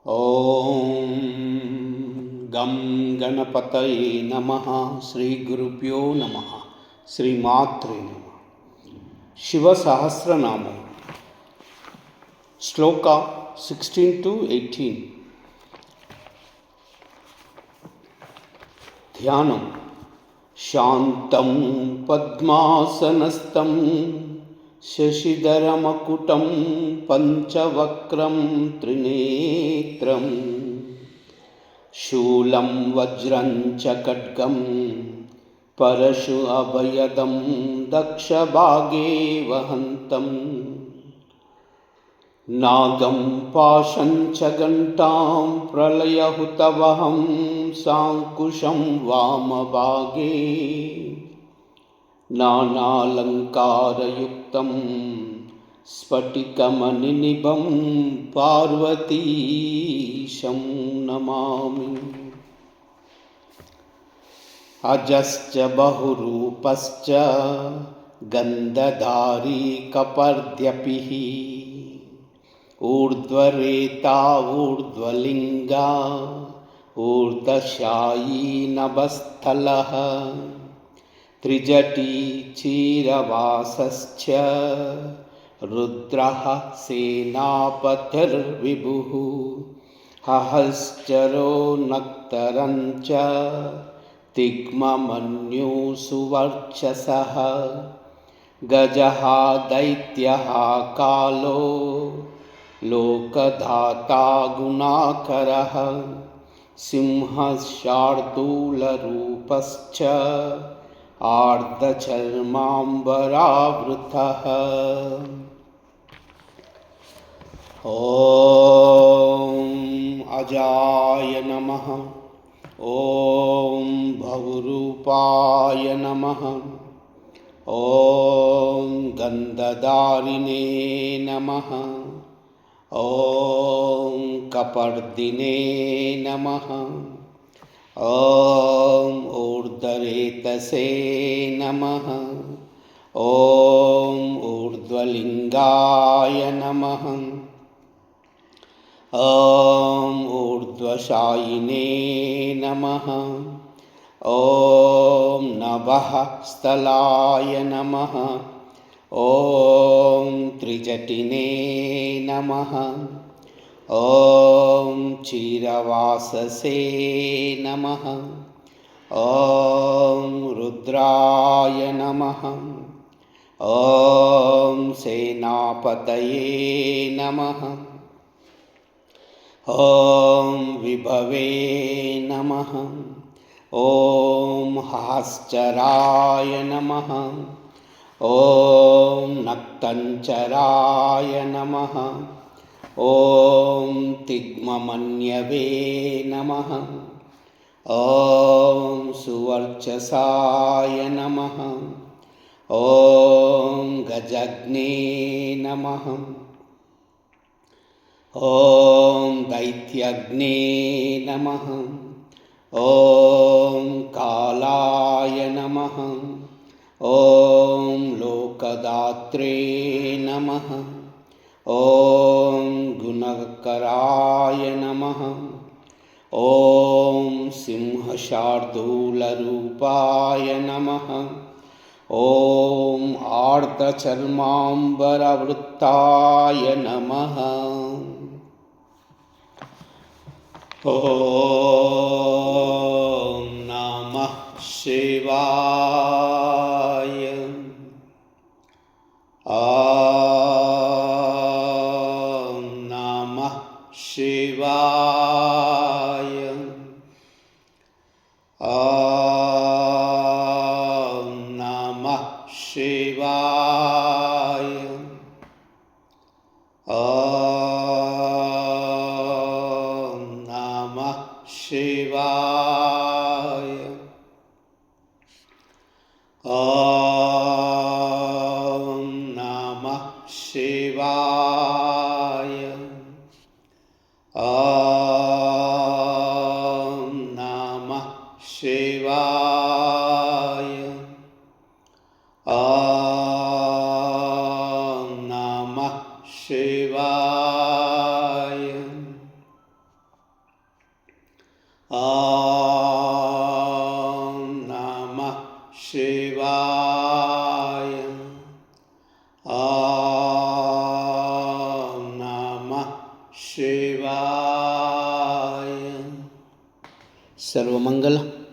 ఓం గం గణపతయే నమః. శ్రీ గురుభ్యో నమః. శ్రీమాత్రే నమః. శివ సహస్రనామం శ్లోక 16-18. ధ్యానం. శాంతం పద్మాసనస్థం శశిధరమకుటం పంచవక్రం త్రినేత్రం శూలం వజ్రం చ ఖడ్గం పరశు అభయదం దక్షభాగే వహంతం నాగం పాశం చ ఘంటాం ప్రళయహుతవహం సాంకుశం వామభాగే నానాలంకారయుక్తం స్ఫటికమణినిభం పార్వతీశం నమామి. అజశ్చ బహురూపశ్చ గంధధారీ కపర్ద్యపిః ఊర్ధ్వరేతా ఊర్ధ్వలింగా ఊర్ధ్వశాయీ నభస్థలః త్రిజటీ చీరవాసశ్చ రుద్రః సేనాపతిర్విభుః హహశ్చరో నక్తరం చ తిగ్మమన్యూ సువర్చసః గజః దైత్యః కాలో లోకధాతా గుణాకరః సింహశార్దూలరూపశ్చ ఆర్ధచర్మాంబరావృతః. ఓం అజాయ నమః. ఓం భవరూపాయ నమః. ఓం గంధధారిణే నమః. ఓం కపర్దినే నమః. ఓం ఊర్ధ్వరేతసే నమః. ఓం ఊర్ధ్వలింగాయ నమః. ఓం ఊర్ధ్వశాయినే నమః. ఓం నభః స్థలాయ నమః. ఓం త్రిజటినే నమః. ఓం చీరవాససే నమః. ఓం రుద్రాయ నమః. ఓం సేనాపతయే నమః. ఓం విభవే నమః. ఓం హాశ్చరాయ నమః. ఓం నక్తంచరాయ నమః. ఓం తిగ్మమన్యవే నమః. ఓం సువర్చసాయ నమః. ఓం గజగ్నే నమః. ఓం దైత్యగ్నే నమః. ఓం కాలాయ నమః. ఓం లోకదాత్రే నమః. ఓం గుణకరాయ నమః. ఓం సింహశార్దూలరూపాయ నమః. ఓం ఆర్ధచర్మాంబరవృత్తాయ నమః. ఓం నమః శివాయ. ఓం నమః శివాయ. ఓం నమః శివాయ. ఓం నమః శివాయ. ఓం నమః శివాయ. ఓం నమః శివాయ. ఓం నమః శివాయ. ॐ नमः शिवाय। ॐ नमः शिवाय। सर्वमंगल।